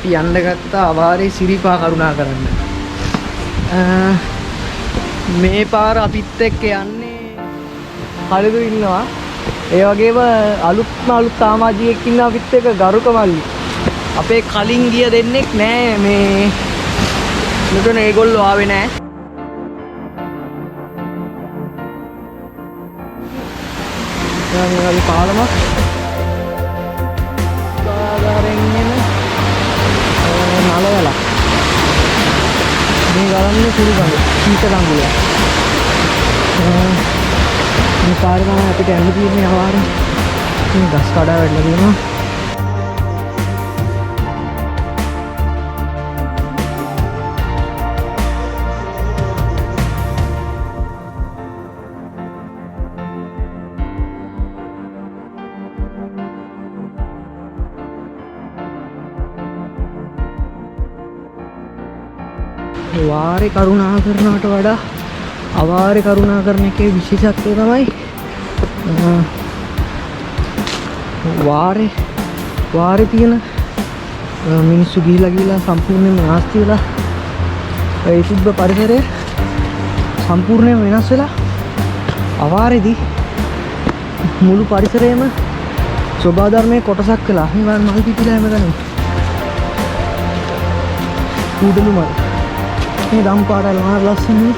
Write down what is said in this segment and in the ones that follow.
අපි යන්න ගත්ත අවාරේ සිරිපා කරුණා කරන්න. මේ පාර අපිත් එක්ක යන්නේ හරිදු ඉන්නවා. ඒ වගේම අලුත් සමාජිකයෙක් ඉන්නවා අපිත් එක්ක ගරුක මල්ලි. අපේ කලින් ගිය දෙන්නෙක් නෑ මේ මෙතන ඒගොල්ලෝ ආවේ නෑ. දැන් පාලමක් ආකාරයෙන් එන නලවලා මේ ගලන්නේ සිරිගඟ සීත ගඟුල. මේ පාරේ තමයි අපිට යන්න තියෙන්නේ අවාරේ. මේ ගස් කඩා වැටලා තියෙනවා. වාරේ කරුණා කරනවට වඩා අවාරේ කරුණා කරන එකේ විශේෂත්වය තමයි වාරේ තියෙන මිනිස්සු ගිහිලා සම්පූර්ණයෙන්ම නාස්ති වෙලා ඒ තිබ්බ පරිසරය සම්පූර්ණයෙන්ම වෙනස් වෙලා අවාරේදී මුළු පරිසරයම සෝබා ධර්මයේ කොටසක් වෙලා මේ මල් පිපිලා හැමතැනම කුඩලු මල් මේ දම් පාඩල් මාර ලස්සනයි.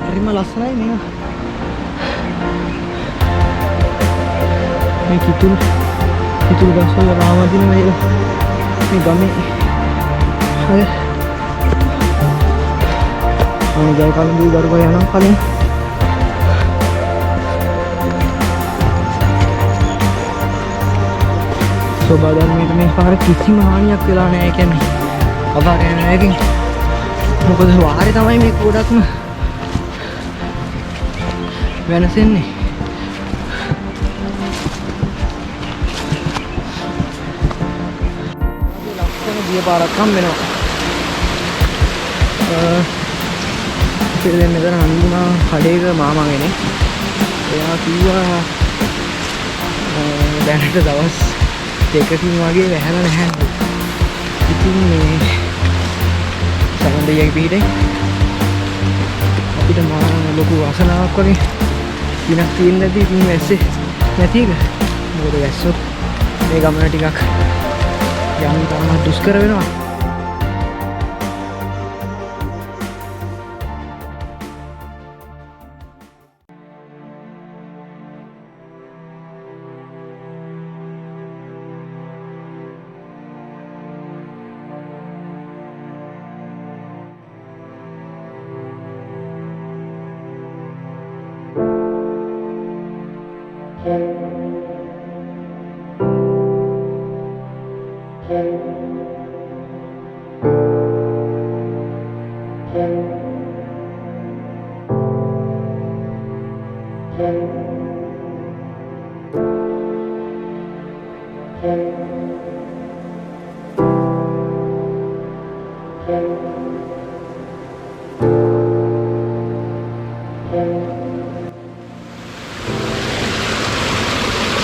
හරිම ලස්සනයි මේ කිතුල් ගස් වල රාමදින මේ ගමේ හරි ජය කලඹු දරුව යනවා කලින් සෝබා ධර්මයේ මේ පාර කිසිම හානියක් වෙලා නැහැ කියන්නේ අපාරේ නැගින් මොකද වාරේ තමයි මේ ගොඩක්ම වෙනසෙන්නේ. ලස්සන ගිය පාරක් හම් වෙනවා. ඉතින් මෙතන හම්බුණා කඩේක මාමා කෙනෙක්. එයා කිව්වා දැනට දවස් දෙකකින් වගේ වැහැලා නැහැ. ඉතින් මේ සමන්දේ පිටේ අපිට ලොකු වාසනාවක් වගේ දිනක් තියෙන්නේ නැති ඉතින් වැස්සේ නැති එක. මොකද වැස්සොත් මේ ගමන ටිකක් යන්න තරම දුෂ්කර වෙනවා.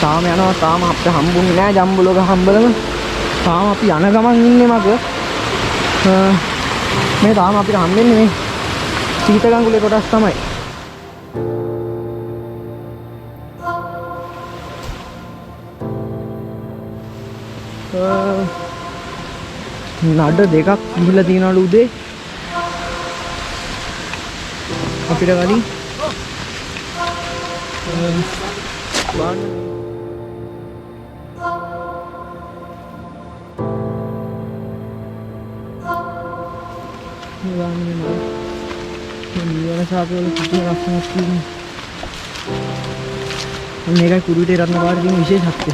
තාම යනවා තාම අපිට හම්බුන්නේ නැහැ ජම්බුලෝක හම්බලම තාම අපි යන ගමන් ඉන්නේ මග මේ තාම අපිට හම්බෙන්නේ මේ සීත ගඟුලේ කොටස් තමයි නඩ දෙකක් ගිහිල්ලා තියනවලු උදේ අපිට කලින් වාහන නිවන සාපේල කිසිම ලක්ෂණයක් තියෙන්නේ. මේකයි කුරුවිටේ රත්න පාට තියෙන විශේෂත්වය.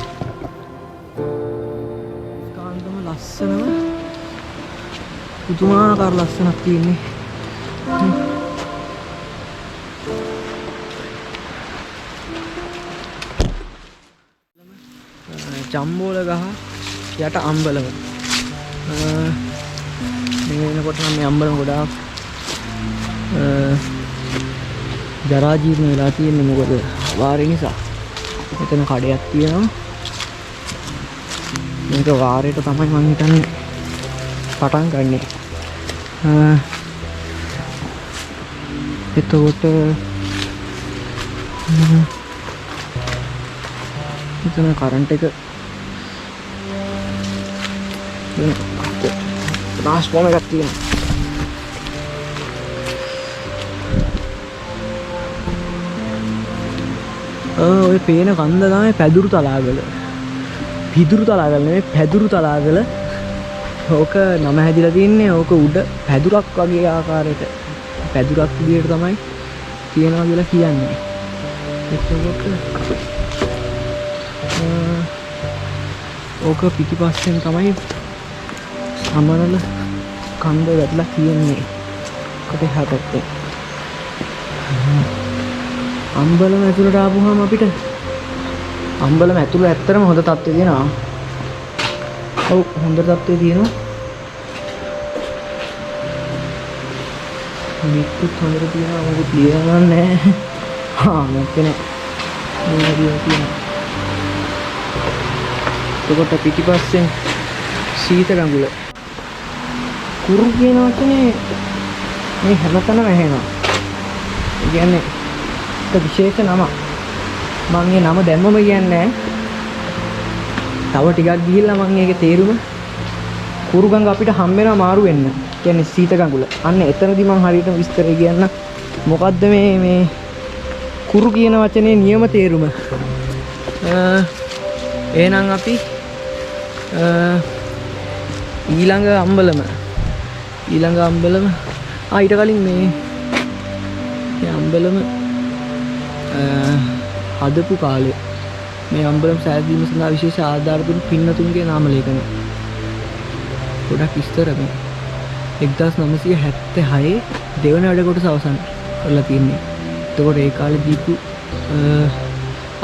කාන්තම ලස්සනම පුදුමාකාර ලස්සනක් තියෙන්නේ. ජම්බෝල ගහ යට අම්බලම. මේ වෙනකොට නම් මේ අම්බලම ගොඩාක් ජරා ජීර්ණ වෙලා තියෙන්නේ මොකද වාරේ නිසා. මෙතන කඩයක් තියෙනවා. මේක වාරේට තමයි මම හිතන්නේ පටන් ගන්නෙ. එතකොට මෙතන කරන්ට් එක ට්‍රාන්ස්ෆෝමර් එකක් තියෙනවා. ඔය පේන කන්ද තමයි පැදුරු තලාගල. පිදුරු තලාගල නෙමෙයි පැදුරු තලාගල. ඕක නම හැදිලා තින්නේ ඕක උඩ පැදුරක් වගේ ආකාරයට පැදුරක් විදියට තමයි තියනවා කියලා කියන්නේ. එතකොට ඕක පිටිපස්සෙන් තමයි සමනල කන්ද වැටලා තියෙන්නේ. කොට එහා පැත්තේ. අම්බලම ඇතුළට ආපුවාම අපිට අම්බලම ඇතුළ ඇත්තටම හොඳ තත්ත්වය තියෙනවා. ඔව් හොඳ තත්ත්වය තියෙනවා. මේකත් හොඳට තියෙනවා මොකද ලියනවා නැහැ. නැත්නම් මේ විදියට තියෙනවා. එතකොට පිටිපස්සෙන් සීත ගඟුල කුරු කියන වචනේ මේ හැමතැනම ඇහෙනවා. ඒ කියන්නේ විශේෂ නම මම මේ නම දැම්මම කියන්නේ තව ටිකක් ගිහිල්ලා මම ඒකේ තේරුම කුරුගඟ අපිට හම්බ වෙනවා මාරු වෙන්න. කියන්නේ සීත ගඟුල. අන්න එතනදී මම හරියට විස්තරය කියන්න. මොකද්ද මේ කුරු කියන වචනේ නියම තේරුම? එහෙනම් අපි ඊළඟ අම්බලම ඊට කලින් මේ අම්බලම හදපු කාලේ මේ අම්බලම් සෑදීම සඳහා විශේෂ ආධාර දුන් පින්නතුන්ගේ නාම ලේඛනය ගොඩක් විස්තර මේ 1976 දෙවන වැඩ කොටස අවසන් කරලා තියෙන්නේ. එතකොට ඒ කාලේ දීපු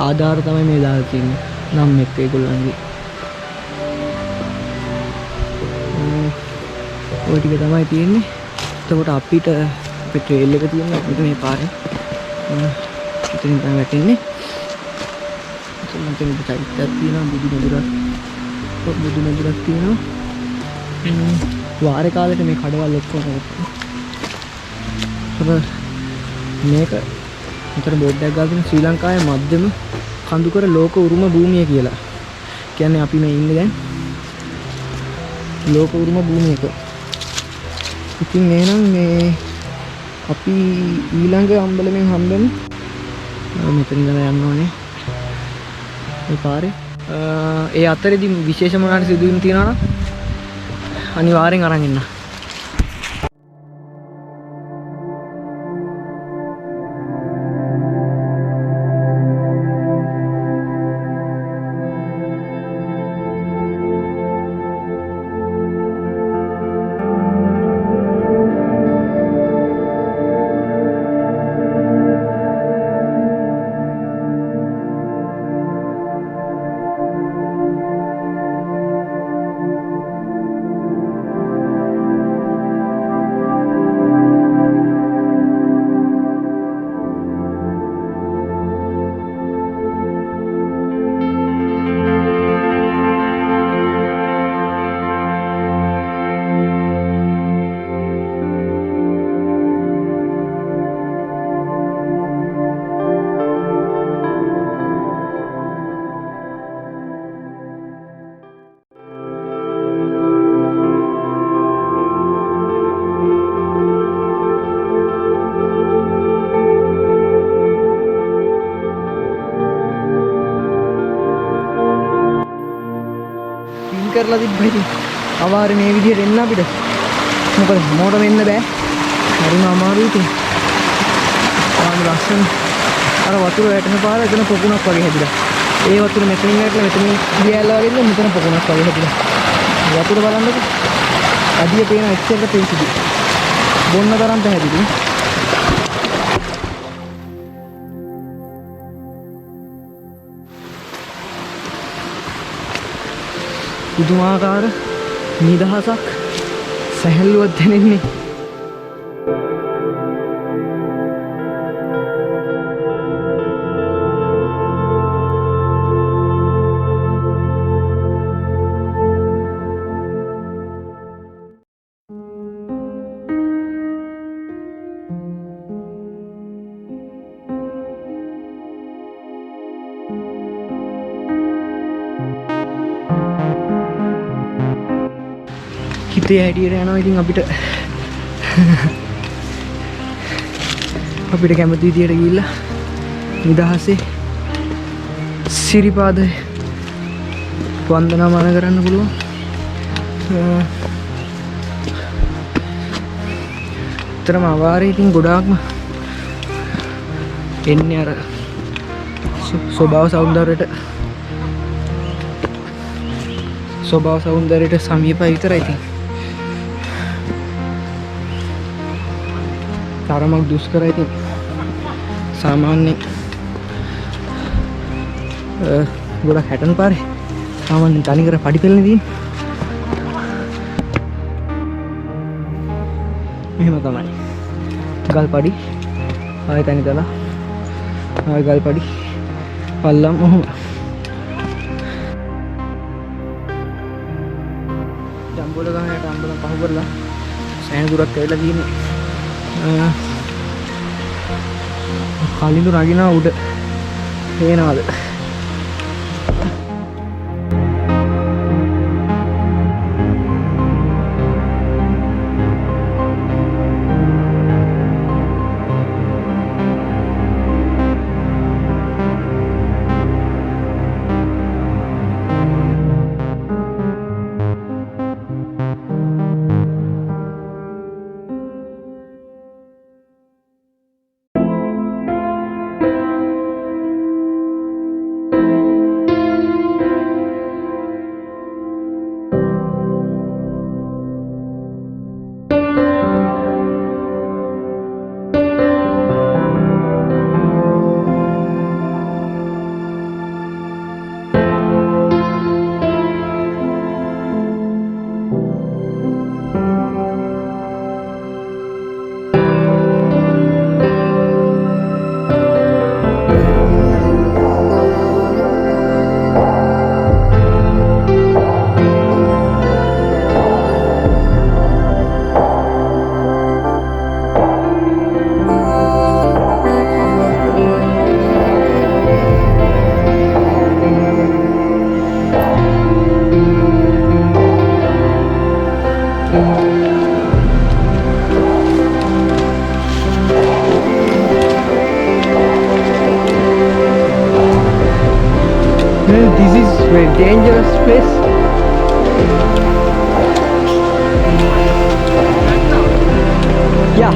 ආධාර තමයි මේ දාලා තියෙන්නේ. නම් එක්ක ඒගොල්ලන්ගේ ඔය ටික තමයි තියෙන්නේ. එතකොට අපිට ට්‍රේල් එක තියෙනවා අපිට මේ පාරේ. ඉතින් තමයි වැටෙන්නේ. මෙතන චෛත්‍යයක් තියෙනවා බුදු මැදුරක් තියෙනවා. වාරේ කාලෙට මේ කඩවල් ඔක්කොම මේක මෙතන බෝඩ් එකක් ගාලා තියෙන ශ්‍රී ලංකාවේ මධ්‍යම කඳුකර ලෝක උරුම භූමිය කියලා. කියන්නේ අපි මේ ඉන්නේ දැන් ලෝක උරුම භූමියක. ඉතින් එහෙනම් මේ අපි ඊළඟ අම්බලමෙන් හම්බෙමු. මෙතන ඉඳලා යන්න ඕනේ. මේ පාරේ. ඒ අතරේදී විශේෂ මොනවාරි සිදුවීම් තියෙනවා නම් අනිවාර්යෙන් අරන් ඉන්න. කරලා තිබ්බා ඉතින් අවාරේ මේ විදිහට එන්න අපිට මොකද මොකට වෙන්න බෑ හරිම අමාරුයි ඉතින් ආන්න ලස්සන අර වතුර වැටෙන පාර එතන පොකුණක් වගේ හැදිලා ඒ වතුර මෙතනින් වැටලා මෙතනින් ගියලා වගේ ඉන්න මෙතන පොකුණක් වගේ හැදිලා වතුර බලන්නකෝ අඩිය පේන එච්චරට පේසිදි බොන්න තරම් පැහැදිලි පුදුමාකාර නිදහසක් සැහැල්ලුවක් දැනෙන්නේ හිතේ හැටියට යනවා ඉතින් අපිට කැමති විදියට ගිහිල්ලා නිදහසේ සිරිපාද වන්දනාමාන කරන්න පුළුවන්. තරම අවාරේ ඉතින් ගොඩාක්ම එන්නේ අර ස්වභාව සෞන්දර්යයට සමීපයි විතරයි ඉතින්. තරමක් දුෂ්කරයි ඉතින්. සාමාන්‍ය ගොඩක් හැටන් පාරේ සාමාන්‍යයෙන් තනිකර පඩි පෙළනේ තියෙන්නේ. මෙහෙම තමයි. ගල් පඩි ආයෙ තනි තලා ආයෙ ගල් පඩි පල්ලම් ඔහොම. ජම්බෝල ගහනට අම්බලම් පහු කරලා සෑහෙන දුරක් ඇවිල්ලා තියෙන්නේ. කලින්දු නගිනවා උඩ පේනවාද? This is very dangerous place. Yeah.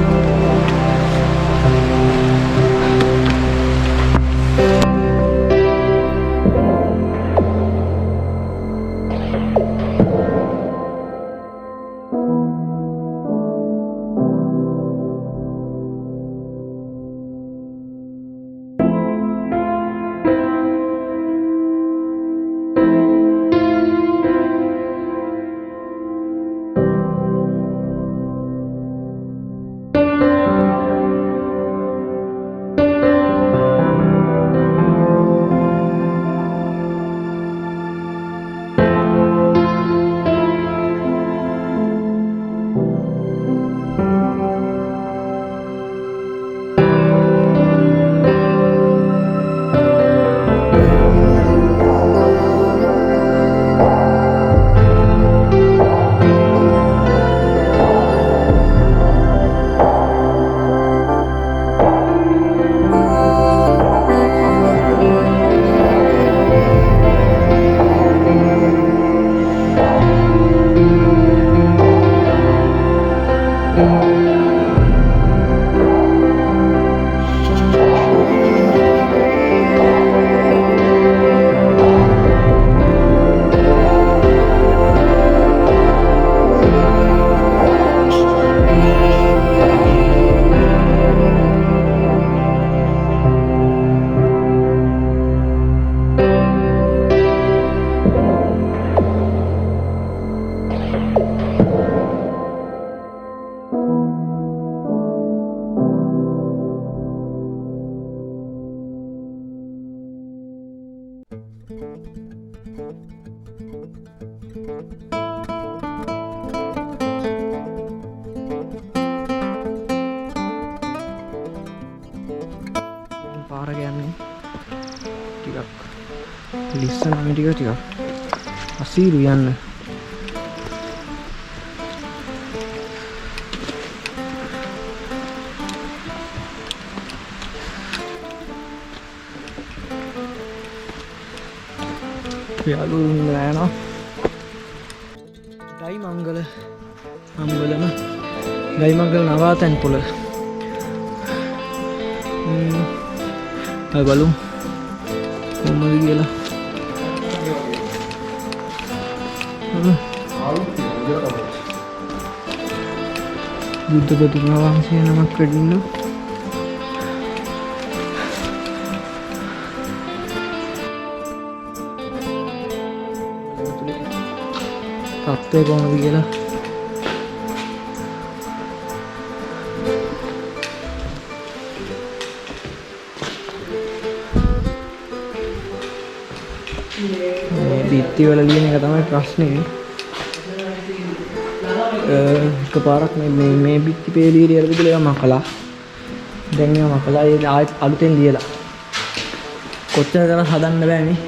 පාර කියන්නේ ටිකක් ලිස්සන මේ ටික අසීරු යන්න. යාළුවෝ නෑනවා. ගයිමංගල නවාතැන් පොළ. බලමු කොහොමද කියලා. බුද්ධ ප්‍රතිමා වහන්සේ නමක් වැඩින්න. තත්ත්වය කොහොමද කියලා. බිත්තිවල ලියන එක තමයි ප්‍රශ්නේ. එකපාරක් මේ බිත්ති පේලිය ලියලා විදිහට ඒවා මකලා. දැන් ඒවා මකලා ආයෙත් අලුතෙන් ලියලා. කොච්චර කරලා හදන්න බෑ මේ.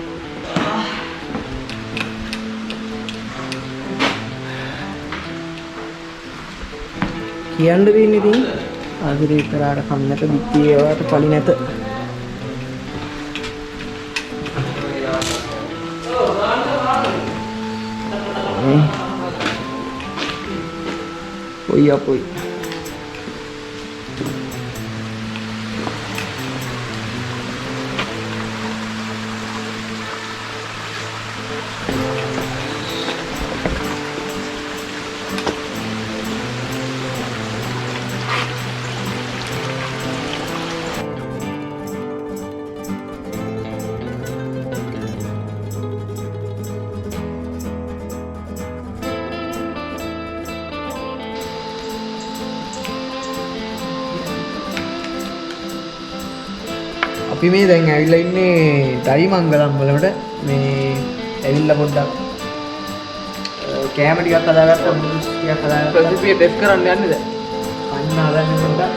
කියන්න දෙන්නේ ඉතින් ආදරේ කරාට කම් නැත බිත්ති ඒවට පලි නැත. Oi apa oi. අපි මේ දැන් ඇවිල්ලා ඉන්නේ දයිමංගලම් වලට. මේ ඇවිල්ලා පොඩ්ඩක් කැම ටිකක් හදාගත්තා, මුදුස් ටිකක් හදාගත්තා. ප්‍රතිපිය ටෙස්ට් කරන්න යන්නේ දැන්. අන්න හදන්නේ පොඩ්ඩක්.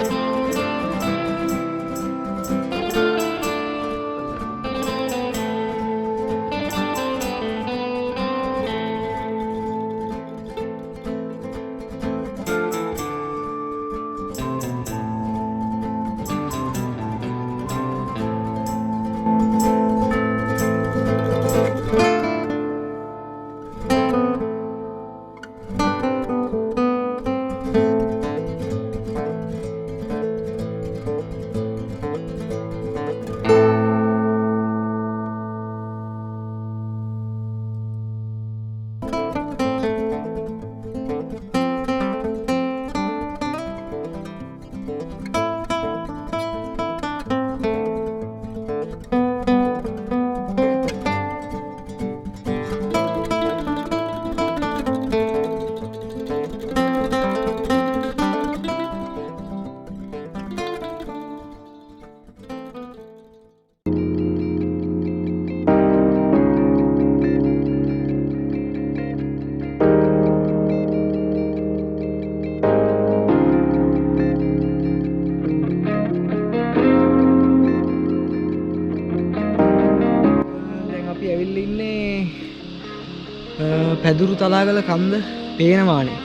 පැදුරු තලාගල කන්ද පේනවානේ.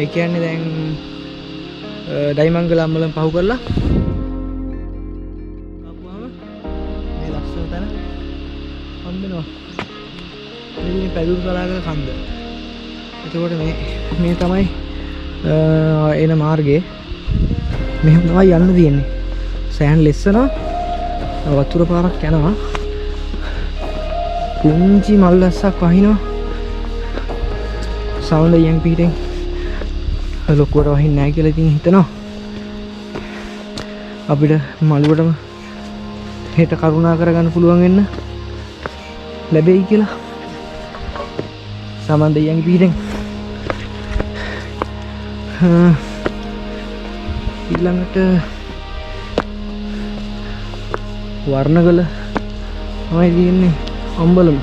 ඒ කියන්නේ දැන් දයිමංගලම් වලින් පහු කරලා ආපුවාම මේ ලස්සන තැන හම්බෙනවා. මේ පැදුරු තලාගල කන්ද. එතකොට මේ තමයි එන මාර්ගයේ මෙහෙම තමයි යන්න තියෙන්නේ. සෑහන් ලෙස්සනවා. වතුර පාරක් යනවා. පුංචි මල්ලස්සක් වහිනවා. සවුන්ඩ් එකෙන් පිටින් ලොකුවට වහින්නේ නැහැ කියලා ඉතින් හිතනවා. අපිට මළුවටම හෙට කරුණා කරගන්න පුළුවන් වෙන්න ලැබෙයි කියලා. සමන් දෙයියන්ගේ පිටින් ඊළඟට වර්ණගල තමයි තියෙන්නේ අම්බලම.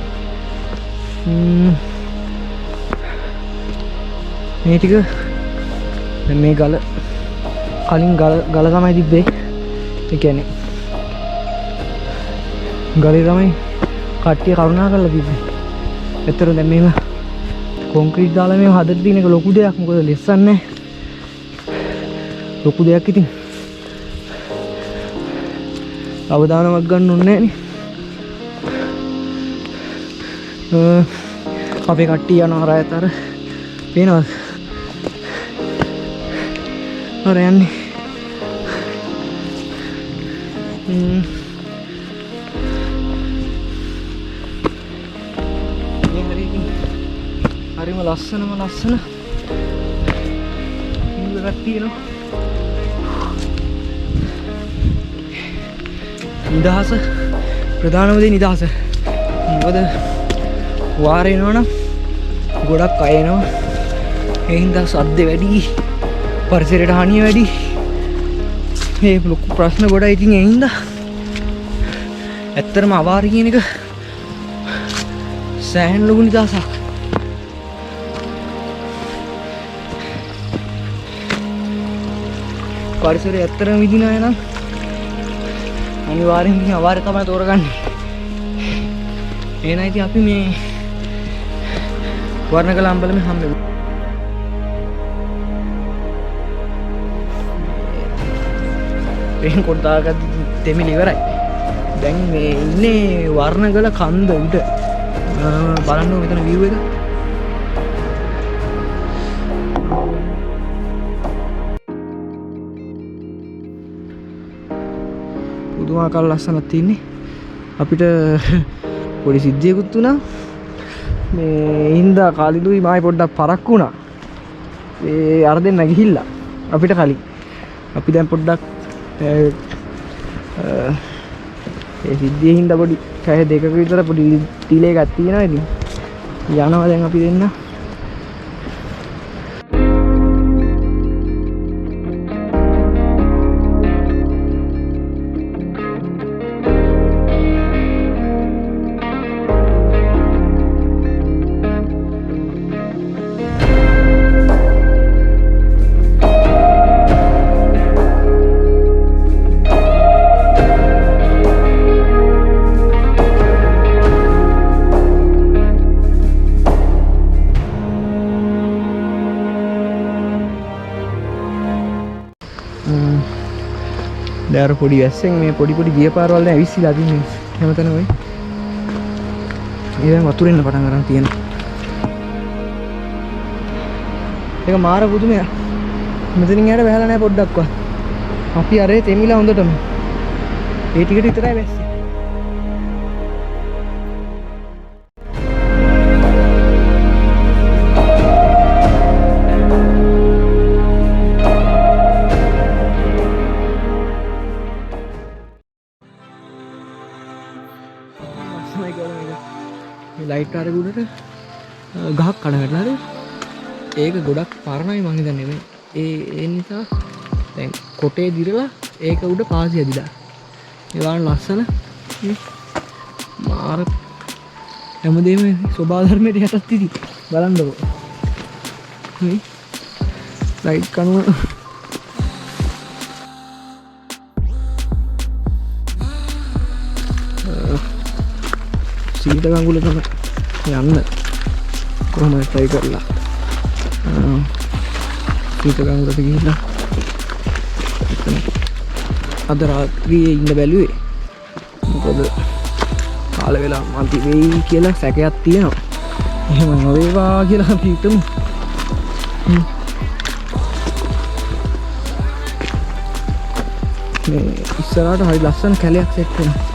මේ ටික දැන් මේ ගල කලින් ගල තමයි තිබ්බේ. ඒ කියන්නේ ගලේ තමයි කට්ටිය කරුණා කරලා තිබ්බේ. ඒතර දැන් මේව කොන්ක්‍රීට් දාලා මේව හදලා තියෙන එක ලොකු දෙයක්. මොකද ලෙස්සන් නැහැ. ලොකු දෙයක් ඉතින් අවදානමක් ගන්න ඕනේ නෑනේ. අපේ කට්ටිය යනවා රායත් අර පේනවද? අර යන්නේ. හරිම ලස්සන ඉන්නකක් තියෙනවා. නිදහස ප්‍රධානම දේ නිදහස. මොකද වාරේ එනවනම් ගොඩක් අය එනවා. ඒ හින්දා සද්ද වැඩි, පරිසරයට හානිය වැඩි. මේ ලොකු ප්‍රශ්න ගොඩයි. ඉතින් ඒ හින්දා ඇත්තටම අවාරේ කියන එක සෑහෙන ලොකු නිදහසක්. පරිසරය ඇත්තටම විදින අය නම් අනිවාර්යෙන් ඉතින් අවාරේ තමයි තෝරගන්නේ. එහෙනම් ඉතින් අපි මේ වර්ණගල අම්බලමේ හම්බෙමු. රේන් කොට් දාගත්ත තෙමිලි ඉවරයි. දැන් මේ ඉන්නේ වර්ණගල කන්ද උඩ. බලන්න මෙතන view එක. පුදුමාකාර ලස්සනක් තියෙන්නේ. අපිට පොඩි සිද්ධියකුත් වුණා. මේ හින්දා කාලිදුයි මායි පොඩ්ඩක් පරක් වුණා. ඒ අර දෙන්න ගිහිල්ලා අපිට කලින්. අපි දැන් පොඩ්ඩක් ඒ සිද්ධියේ හින්දා පොඩි කය දෙකක විතර පොඩි ඩිලේ එකක් තියෙනවා. ඉතින් යනවා දැන් අපි දෙන්න. දැන් පොඩි වැස්සෙන් මේ පොඩි ගිය පාරවල් දැන් ඇවිස්සීලා තින්නේ හැමතැනම වෙයි. ඊළඟ වතුරෙන්න පටන් ගන්න තියෙනවා. ඒක මාර පුදුමයක්. මෙතනින් යට බහලා නැහැ පොඩ්ඩක්වත්. අපි අරේ තෙමිලා හොඳටම. ඒ ටිකට විතරයි වැස්සේ. ලයිට් ආරේ උඩට ගහක් කඩ වැටලා හරි. ඒක ගොඩක් පරණයි මං හිතන්නේ මේ. ඒ නිසා දැන් කොටේ දිරලා ඒක උඩ පාසි ඇදිලා. ඒ වань ලස්සන මාර හැමදේම ස්වභාව ධර්මයට යටත් ඉති. බලන්නකෝ. මේ ලයිට් කනුව සීත ගඟුල තමයි යන්න කොහොමද try කරලා සීත ගඟුලට ගිහිල්ලා අද රාත්‍රියේ ඉන්න බැලුවේ. මොකද කාල වෙලා මන්ති වෙයි කියලා සැකයක් තියෙනවා. එහෙම නොවේවා කියලා අපි හිතමු. මේ ඉස්සරහට හරි ලස්සන කැලයක් සෙට් වෙනවා.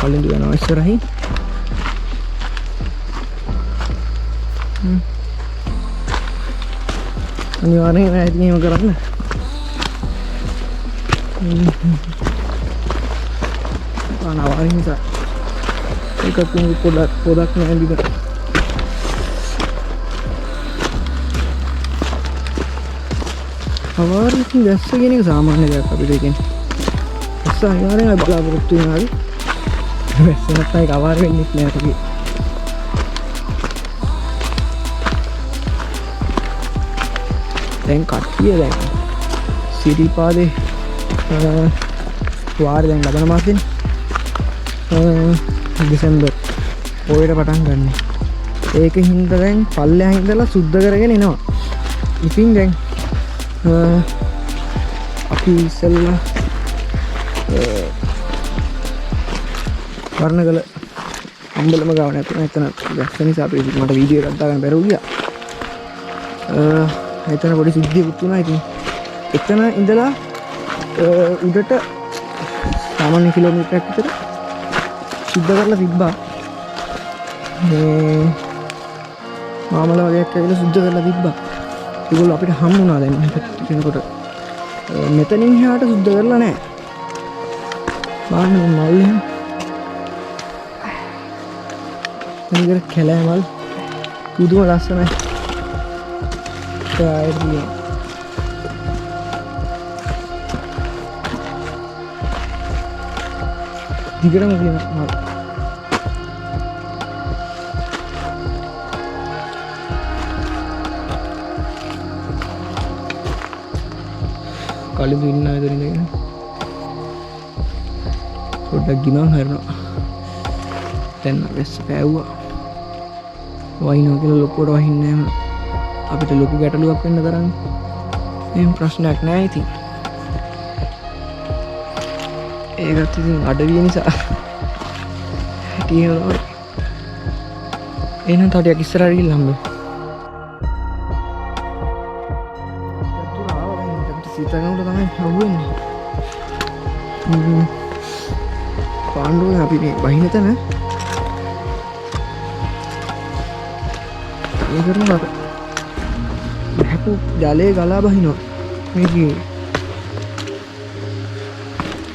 කලින් යනවා ඉස්සරහින්. අනිවාර්යෙන් නෑ ඉතින් එහෙම කරන්න. අනිවාර්යෙන් නිසා ඒකත් පොඩක් නෑ බිම. අවාරින් දැස්ස කියන එක සාමාන්‍ය දෙයක් අපිට කියන්නේ. දැස්ස අනිවාර්යෙන් බලාපොරොත්තු වෙනවා. දැස්ස නැත්නම් ඒක අවාර වෙන්නේ නෑ අපි. දැන් කට්ටිය දැන් සිරිපාදේ වාර දැන් ලබන මාසෙන් දෙසැම්බර් පොයට පටන් ගන්න. ඒක හින්දා දැන් පල්ලෙහා ඉඳලා සුද්ධ කරගෙන එනවා. ඉතින් දැන් අපි ඉස්සෙල්ලා වර්ණගල අම්බලම ගාව නැතුන එතන දැක්ක නිසා අපි මට වීඩියෝ එකක් දාගන්න බැරුව ගියා. එතන පොඩි සිද්ධියකුත් වුණා. ඉතින් එතන ඉඳලා උඩට සාමාන්‍ය කිලෝමීටරයක් විතර සුද්ධ කරලා තිබ්බා. මේ මාමල වගේක් ඇවිල්ලා සුද්ධ කරලා තිබ්බා. ඒගොල්ලෝ අපිට හම්බ වුණා දැන් කෙනෙකුට. මෙතනින් එහාට සුද්ධ කරලා නැහැ. බලන්න මල් එහෙම. මේක කැලෑ මල් පුදුම ලස්සනයි. ආයෙත් දිගටම තියෙනවා මල්. කලින් ඉන්න ඇතන ඉඳගෙන පොඩ්ඩක් ගිනන් හරිනවා. දැන් වැස්ස පෑවුවා. වහිනවා කියලා ලොකුවට වහින්නේ නැහැ. අපිට ලොකු ගැටලුවක් වෙන්න තරම් එහෙම ප්‍රශ්නයක් නැහැ ඉතින්. ඒකත් ඉතින් අඩවිය නිසා හිටියෝ එහෙනම් තාටියක් ඉස්සරහට ගිහින් හම්බ. සීතලකට තමයි හවුවෙන්නේ. පාණ්ඩුවේ අපි මේ වහින තැන ඒ කරනවා හැපු ජලයේ ගලා බහිනවා මේකේ.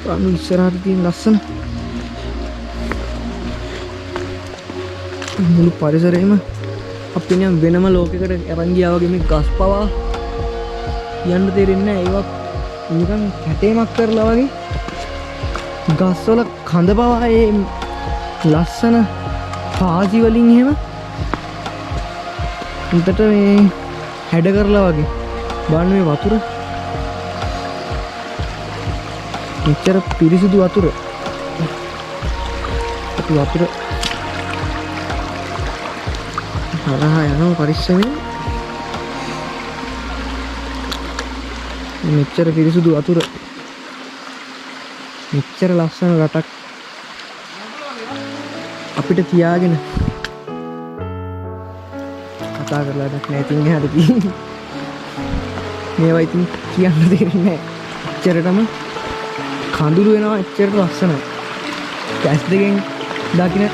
පාණ්ඩු ඉස්සරහට තියෙන ලස්සන මුළු පරිසරයම අපි නිකන් වෙනම ලෝකයකට අරන් ගියා වගේ. මේ ගස් පවා යන්න තේරෙන්නේ නැහැ. ඒවා නිකන් කැටේමක් කරලා වගේ. ගස්වල කඳ පවා ඒ ලස්සන පාසි වලින් එහෙම උන්ටට මේ හැඩ කරලා වගේ. බලන්න මේ වතුර මෙච්චර පිරිසිදු වතුර. අපි වතුර හරහා යනවා පරිස්සමෙන්. මෙච්චර පිරිසිදු වතුර, මෙච්චර ලස්සන රටක් අපිට තියාගෙන කතා කරලා දෙයක් නෑ. ඉතින් එහාට තියෙන්නේ මේවා ඉතින් කියන්න දෙන්නේ නෑ. එච්චරටම කඳුළු වෙනවා. එච්චරට ලස්සනයි. ඇස් දෙකෙන් දකින්න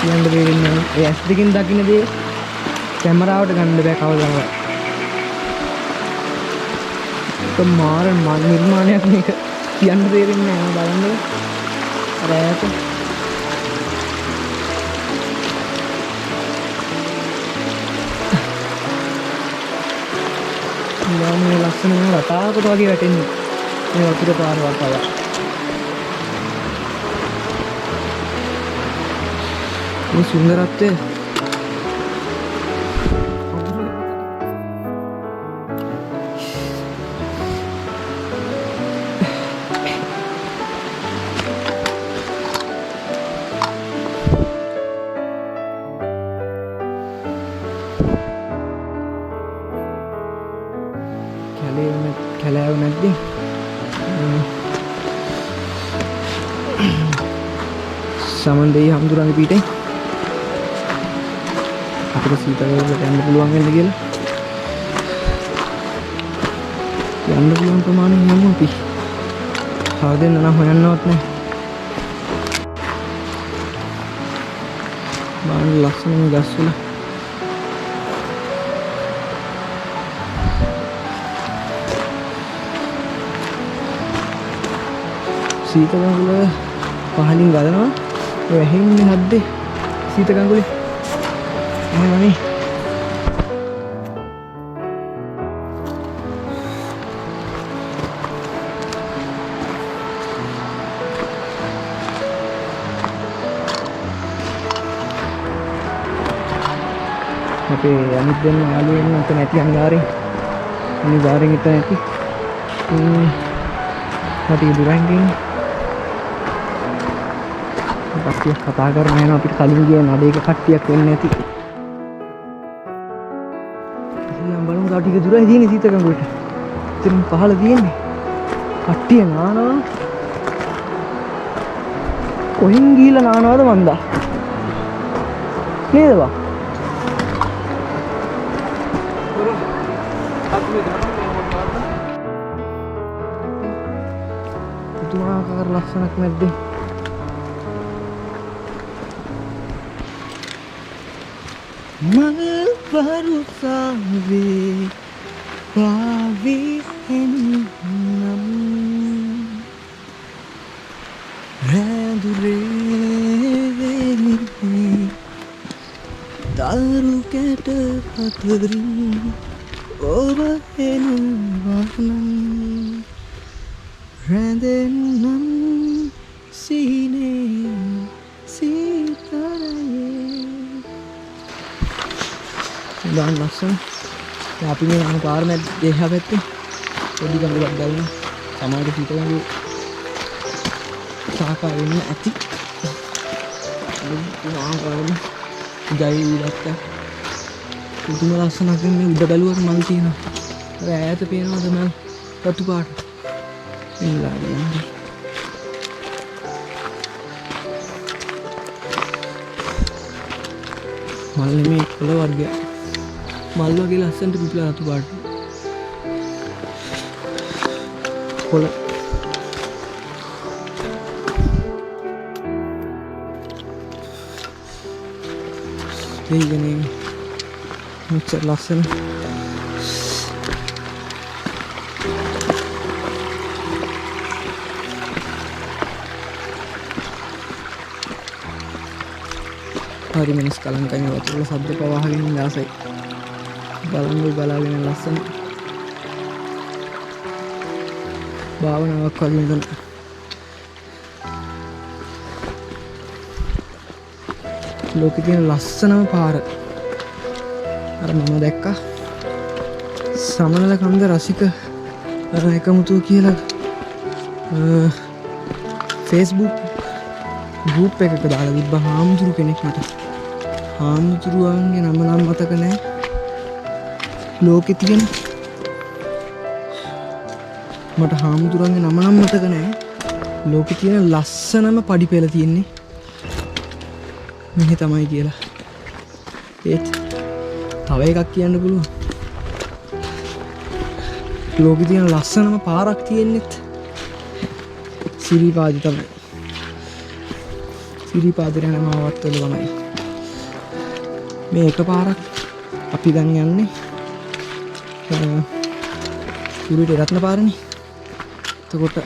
කියන්න දෙන්නේ නෑ. ඒ ඇස් දෙකෙන් දකින්න දේ කැමරාවට ගන්න බෑ කවදාවත්. මාර නිර්මාණයක් මේක කියන්න තේරෙන්නේ නැහැ. බලන්න රැයට මේ ලස්සන රටාවකට වගේ වැටෙන්නේ මේ වතුර පාරවල් පවා. මේ සුන්දරත්වය කැලෑව නැද්ද? සමන් දෙයි හම්දුරන්ගේ පිටේ අපිට සීතලවලට යන්න පුළුවන් වෙන්න කියලා යන්න පුළුවන් ප්‍රමාණයෙන් යමු අපි. හවදෙන්න නම් හොයන්නවත් නැහැ. බලන්න ලස්සන මේ ගස්වල. සීත කඟුල පහලින් ගලනවා. ඔය ඇහෙන්නේ නැද්ද? සීත කඟුලේ. එහෙමනේ. අපේ අනිත් දෙන්න යාළුවෝ ඉන්න අත නැති අනිවාර්යෙන් ඉත නැති මට ඉදුරන් ගිහින් කට්ටියක් කතා කරන යන අපිට කලින් ගිය නඩේක කට්ටියක් වෙන්නේ නැති ඉතින් බලමු තව ටික දුරයි තියෙන්නේ සීත කඟුලට ඉතින් පහළ තියෙන්නේ කට්ටිය නානවා කොහෙන් ගිහිල්ලා නානවද මන්දා නේද බා පුදුමාකාර ලස්සනක් නැද්ද? මල් වරුසාවේ පාවිහෙන්නම් රැඳුරේ දරු කැට පතරින් ඔබ එනවා රැඳෙන්නම් සීනේ සීතරයේ දාන්න ලස්සන අපි මේ යන පාර මැද දෙහා පැත්තේ පොඩි ගඟක් ගලන සමාජ පිටකගේ සාකා වෙන්න ඇති ආකාරවල ජයි විලක්ක පුදුම ලස්සනක් මේ උඩ බැලුවම මල් තියෙනවා අර ඈත පේනවද මල් රතු පාට මල් නෙමේ කොළ වර්ගයක් මල් වගේ ලස්සනට පිපිලා රතු පාට කොළ මේකනේ මෙච්චර ලස්සන හරි මිනිස් කලංකයි මේ වතුර වල සද්ද පවාගෙන ඉන්න ආසයි බලන්න බලාගෙන ලස්සන භාවනාවක් වගේ නේද ලෝකේ තියෙන ලස්සනම පාර අර මම දැක්කා සමනල කන්ද රසික එකමුතු කියලා Facebook ගෲප් එකක දාලා තිබ්බ හාමුදුරු කෙනෙක් මට හාමුදුරුවන්ගේ නම නම් මතක නැහැ ලෝකේ තියෙන මට හාමුදුරුවන්ගේ නම නම් මතක නැහැ ලෝකේ තියෙන ලස්සනම පඩි පෙළ තියෙන්නේ මෙහි තමයි කියලා ඒත් තව එකක් කියන්න පුළුවන් ලෝකේ තියෙන ලස්සනම පාරක් තියෙන්නෙත් සිරිපාදේ තමයි සිරිපාදේ යන මාවත් වල තමයි මේ එක පාරක් අපි දැන් යන්නේ කුරුවිට රත්න පාරනේ එතකොට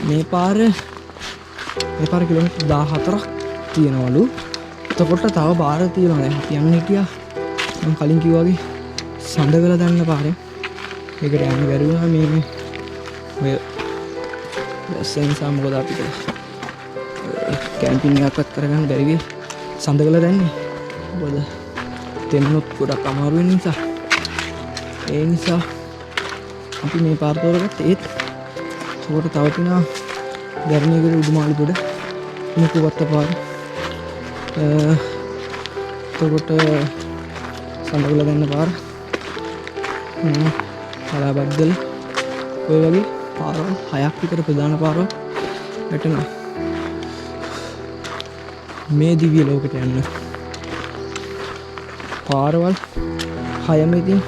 මේ පාර කිලෝමීටර් 14ක් තියෙනවලු එතකොට තව පාර තියෙනවා දැන් අපි යන්න හිටියා මම කලින් කිව්වා වගේ සඳගල දන්න පාරේ ඒකට යන්න බැරි වුණා මේ ඔය සෙන්සා මොකද අපිට කැම්පින් එකක්වත් කරගන්න බැරි ගියේ සඳගල දැන්නේ මොකද දෙන්නොත් ගොඩක් අමාරු වෙන නිසා ඒ නිසා අපි මේ පාර තෝරගත්තා ඒත් ඒකට තව තියෙනවා ධර්මයේ උඩුමාළු පොඩ මුකුවත්ත පාර එතකොට සඳගල දැන්න පාර කලාබද්දල ඔය වගේ පාරවල් 6ක් විතර ප්‍රධාන පාරවල් වැටෙනවා මේ දිව්‍ය ලෝකෙට යන්න. පාරවල් 6ම ඉතින්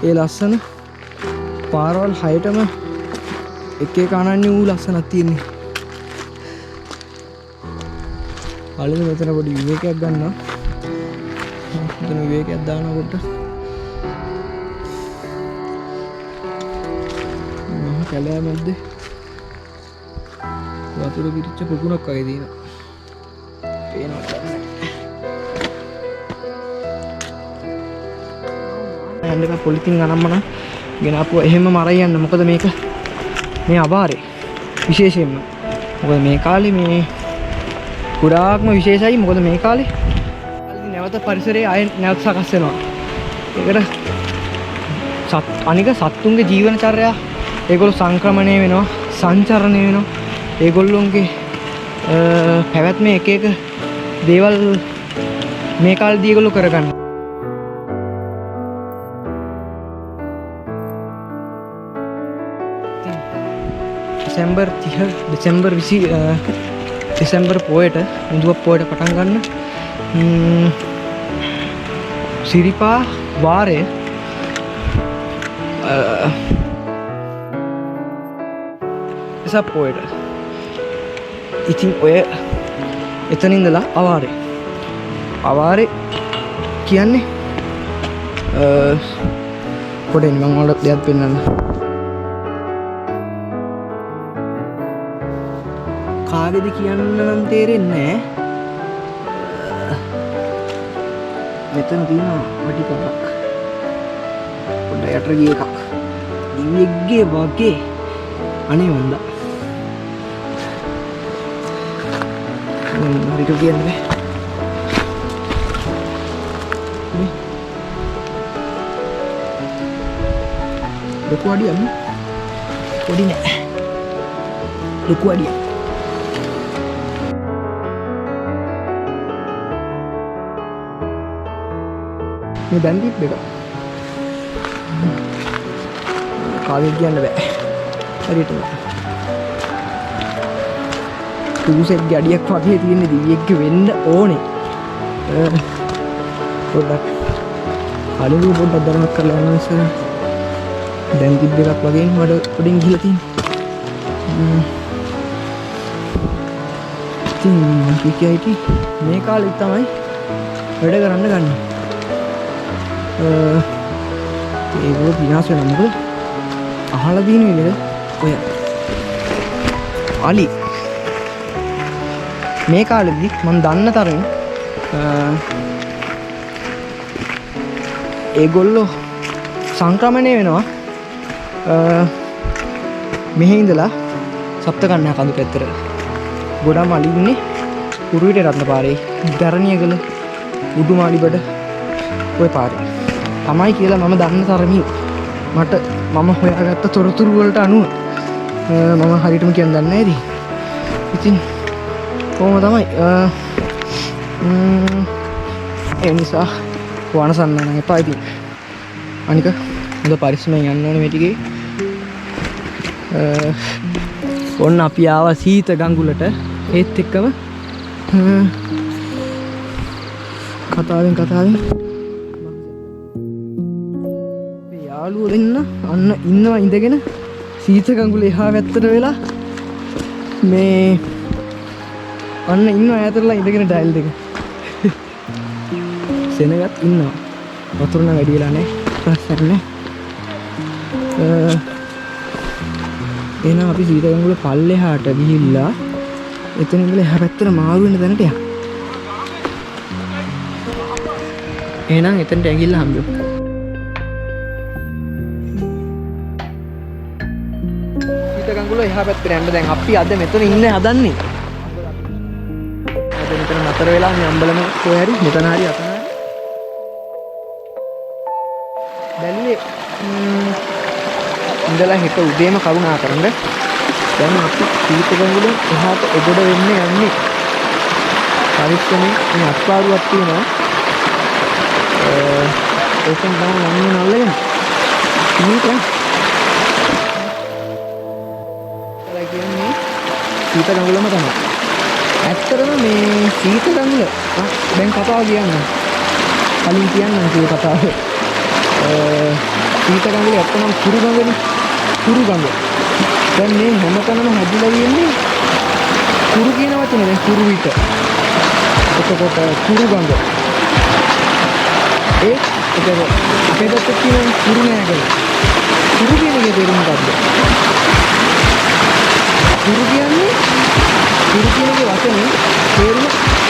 ඒ ලස්සන පාරවල් 6ටම එක එක අනන්‍ය වූ ලස්සනක් තියෙන්නේ. අලුත් මෙතන පොඩි විවේකයක් ගන්නවා. මෙතන විවේකයක් දානවා පොඩ්ඩක්. මම කැලෑ මැද්දේ වතුර පිරිච්ච පුකුණක් වගේ තියෙනවා. පේනවද? යන්නක පොලිතින් අනම්මන ගෙනාපුවා එහෙම මරයි යන්න. මොකද මේක මේ අබාරේ විශේෂයෙන්ම. මොකද මේ කාලේ මේ ගොඩාක්ම විශේෂයි. මොකද මේ කාලේ නැවත පරිසරයේ ආය නැවත සකස් වෙනවා. ඒකට අනික සත්තුන්ගේ ජීවනචර්යා ඒගොල්ලෝ සංක්‍රමණය වෙනවා, සංචරණය වෙනවා. ඒගොල්ලොන්ගේ පැවැත්ම එක එක දේවල් මේ කාලේදී ඒගොල්ලෝ කරගන්නවා. දෙසැම්බර් 30 දෙසැම්බර් පොයට මුදුවක් පොයට පටන් ගන්න සිරිපා වාරය වෙසක් පොයට. ඉතින් ඔය එතන ඉඳලා අවාරේ කියන්නේ පොඩෙන් මම ඔයාලට දෙයක් පෙන්නන්න. කාගෙද කියන්න නම් තේරෙන්නේ නැහැ. මෙතන තියෙනවා වටි පොඩක්. පොඩ යට ගිය එකක්. දිවියෙක්ගේ වගේ. අනේ වන්දා. හරිට කියන්නේ. ලොකු අඩියක් නේ. පොඩි නෑ. ලොකු අඩියක්. මේ දැන් තිබ්බ එක. කාගෙද කියන්න බෑ. හරියටම. තුසෙක්ගේ අඩියක් වගේ තියෙන දිවියෙක්ගේ වෙන්න ඕනේ. පොඩ්ඩක් අලුත් පොඩ්ඩක් දරමක් කරලා යන්න ඉස්සර. දැන් තිබ්බ එකක් වගේ මඩ පොඩින් ගිහලා තියෙන්නේ. ඉතින් කිකියිටි මේ කාලේ තමයි වැඩ කරන්න ගන්න. ඒගොල්ලෝ විනාශ වෙනවා. මොකද අහලා දින විදිහට ඔය අලි මේ කාලෙදි මම දන්න තරමින් ඒගොල්ලෝ සංක්‍රමණය වෙනවා මෙහි ඉඳලා සප්තකන්‍යා කඳු පැත්තට. ගොඩම අලි ඉන්නේ කුරුවිට රත්නපාරේ, දරණියගල, උඩුමාලිබඩ ඔය පාරේ. තමයි කියලා මම දන්න තරමින් මම හොයාගත්ත තොරතුරු වලට අනුව මම හරියටම කියන්න දන්නේ නැහැ ඉතින්. ඉතින් කොහොම තමයි ඒ නිසා වනසන්න නම් එපා ඉතින්. අනික හොඳ පරිස්සමෙන් යන්න ඕනේ මේ ටිකේ. ඔන්න අපි ආවා සීත ගඟුලට. ඒත් එක්කම කතාවෙන් යාළුවෝ දෙන්න අන්න ඉන්නවා ඉඳගෙන සීත ගඟුල එහා පැත්තට වෙලා මේ අන්න ඉන්නවා ඈතටලා ඉඳගෙන ඩයල් දෙක. සෙනගත් ඉන්නවා. වතුර නම් වැඩි වෙලා නැහැ. ප්‍රශ්නයක් නැහැ. එහෙනම් අපි සීත ගඟුල පල්ලෙහාට ගිහිල්ලා එතන ඉඳලා එහා පැත්තට මාරු වෙන තැනට යන්න. එහෙනම් එතනට ඇගිල්ලා හම්බෙමු. සීත ගඟුල එහා පැත්තට යන්න දැන් අපි අද මෙතන ඉන්නේ හදන්නේ. අද මෙතන නතර වෙලා මේ අම්බලම කොහේ හරි මෙතන හරි අතන හරි බැලුවේ ඉඳලා හෙට උදේම කරුණා කරන්න. දැන් අපි සීත ගඟුලෙන් එහාට එගොඩ වෙන්න යන්නේ. පරිස්සමෙන් මේ අත්පාරුවක් තියෙනවා. ඒකෙන් තමයි යන්නේ නල්ලගෙන. මේක කියන්නේ සීත ගඟුලම තමයි. ඇත්තටම මේ සීතලංගල දැන් කතාව කියන්න. කලින් කියන්නම් මේ කතාව. සීතලංගල ඇත්තනම් කුරුගඟනේ. කුරුගඟ. දැන් මේ හැමතැනම හැදිලා තියෙන්නේ කුරු කියන වචනේ දැන් කුරු විත. එතකොට කුරුගඟ. අපේ පැත්තේ තියෙන කුරු නෑගල. කුරු කියන එකේ තේරුම මොකක්ද? කුරු කියන්නේ වචනේ තේරුම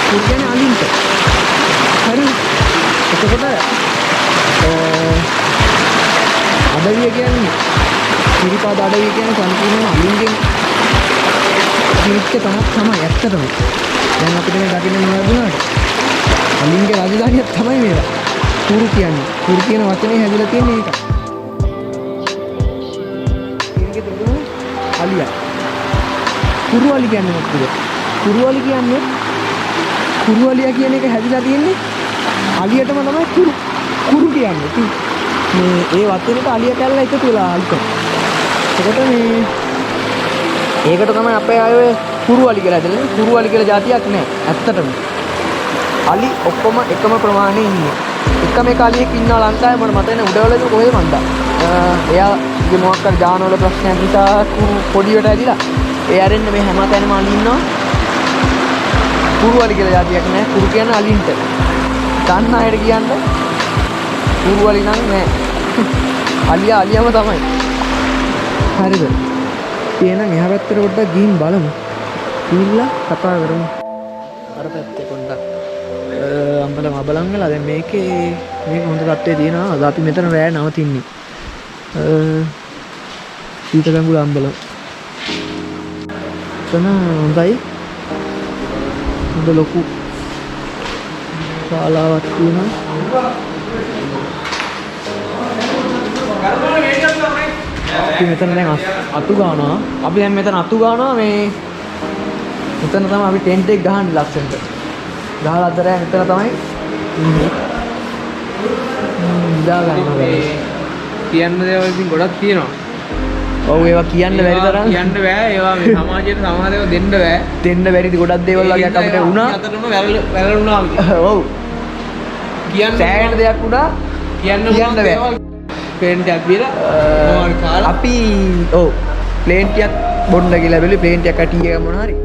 කුරු කියන්නේ අලින්ට. හරි. එතකොට අඩවිය කියන්නේ සිරිපාද අඩවිය කියන්නේ සම්පූර්ණයෙන්ම අලින්ගෙන් පිරිච්ච තනක් තමයි ඇත්තටම. දැන් අපිට මේ දකින්න නොලැබුණාට අලින්ගේ රාජධානියක් තමයි මේවා. කුරු කියන්නේ. කුරු කියන වචනේ හැදිලා තියෙන්නේ ඒක. ඒකේ තේරුම අලියා. කුරුවලි කියන්නේ මොකක්ද? කුරුවලි කියන්නේ කුරුවලියා කියන එක හැදිලා තියෙන්නේ අලියටම තමයි කුරු කියන්නේ. මේ ඒ වචනෙට අලිය කැල්ල එකතු වෙලා අල්ක. එතකොට මේ ඒකට තමයි අපේ අය කුරුවලි කියලා හදන්නේ. කුරුවලි කියලා જાතියක් නැහැ ඇත්තටම. අලි ඔක්කොම එකම ප්‍රමාණයේ ඉන්නේ. එකම එක අලියෙක් ඉන්නවා ලංකාවේ මට මතක නැහැ උඩවලද කොහෙද මන්දා. එයාගේ මොකක් හරි ජානවල ප්‍රශ්නයක් නිසා පොඩියට ඇදිලා ඒ ඇරෙන්න මේ හැමතැනම අලි ඉන්නවා. කුරුවලි කියලා જાතියක් නැහැ. කුරු කියන්නේ අලින්ට. දන්න අයට කියන්න කුරුවලි නම් නැහැ. අලියම තමයි. හරිද? එහෙනම් එහා පැත්තට පොඩ්ඩක් ගිහින් බලමු. ගිහිල්ලා කතා කරමු. අර පැත්තේ පොඩ්ඩක් අම්බලම බලන් වෙලා දැන් මේක හොඳ තත්ත්වයේ තියෙනවා. අද අපි මෙතන රෑ නවතින්නේ. සීතලංගුල අම්බලම. එතන හොඳයි. හොඳ ලොකු ශාලාවක් තියෙනවා. අපි මෙතන දැන් අතු ගන්නවා. අපි දැන් මෙතන අතු ගන්නවා මේ මෙතන තමයි අපි ටෙන්ට් එක ගහන්නේ ලස්සනට. ගහලා අතරේ මෙතන තමයි ඉන්නේ. දා ගන්නවා. කියන්න දේවල් ඉතින් ගොඩක් තියෙනවා. ඔව් ඒවා කියන්න බැරි තරම් කියන්න බෑ. ඒවා මේ සමාජයට සමහර දේවල් දෙන්න බෑ. දෙන්න බැරිදි ගොඩක් දේවල් වගේ අපිට වුණා. අතරම වැරළුණා. ඔව්. කියන්න සෑහෙන දෙයක් වුණා. කියන්න බෑ. පේන් ටිකක් බීලා මොනවද කාලා අපි ඔව් ප්ලේන් ටිකක් බොන්න කියලා බැලුවේ ප්ලේන් ටිකක් ටී එක මොනවා හරි